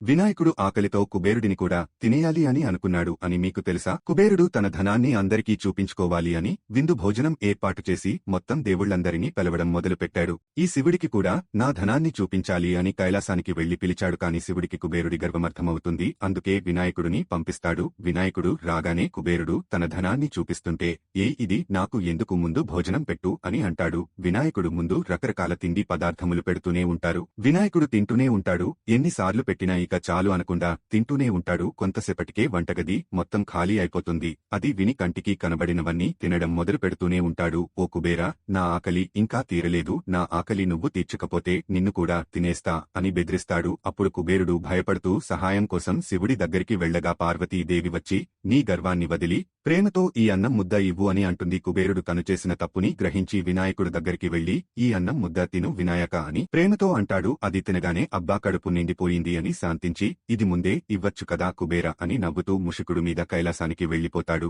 వినాయకుడు ఆకలితో కుబేరుడిని కూడా తినేయాలి అని అనుకున్నాడు అని మీకు తెలుసా? కుబేరుడు తన ధనాన్ని అందరికీ చూపించుకోవాలి అని విందు భోజనం ఏర్పాటు చేసి మొత్తం దేవుళ్లందరినీ పిలవడం మొదలుపెట్టాడు. ఈ శివుడికి కూడా నా ధనాన్ని చూపించాలి అని కైలాసానికి వెళ్లి పిలిచాడు. కాని శివుడికి కుబేరుడి గర్వమర్థమవుతుంది. అందుకే వినాయకుడిని పంపిస్తాడు. వినాయకుడు రాగానే కుబేరుడు తన ధనాన్ని చూపిస్తుంటే ఇది నాకు ఎందుకు ముందు భోజనం పెట్టు అని అంటాడు. వినాయకుడు ముందు రకరకాల తిండి పదార్థములు పెడుతూనే ఉంటారు. వినాయకుడు తింటూనే ఉంటాడు. ఎన్నిసార్లు పెట్టినా ఇక చాలు అనకుండా తింటూనే ఉంటాడు. కొంతసేపటికే వంటగది మొత్తం ఖాళీ అయిపోతుంది. అది విని కంటికి కనబడినవన్నీ తినడం మొదలు పెడుతూనే ఉంటాడు. ఓ కుబేరా, నా ఆకలి ఇంకా తీరలేదు. నా ఆకలి నువ్వు తీర్చకపోతే నిన్ను కూడా తినేస్తా అని బెదిరిస్తాడు. అప్పుడు కుబేరుడు భయపడుతూ సహాయం కోసం శివుడి దగ్గరికి వెళ్లగా పార్వతీదేవి వచ్చి నీ గర్వాన్ని వదిలి ప్రేమతో ఈ అన్నం ముద్ద ఇవ్వు అని అంటుంది. కుబేరుడు తను చేసిన తప్పుని గ్రహించి వినాయకుడు దగ్గరికి వెళ్లి ఈ అన్నం ముద్ద తిను వినాయక అని ప్రేమతో అంటాడు. అది తినగానే అబ్బా కడుపు నిండిపోయింది అని శాంతించి ఇది ముందే ఇవ్వచ్చు కదా కుబేర అని నవ్వుతూ ముషికుడు మీద కైలాసానికి వెళ్లిపోతాడు.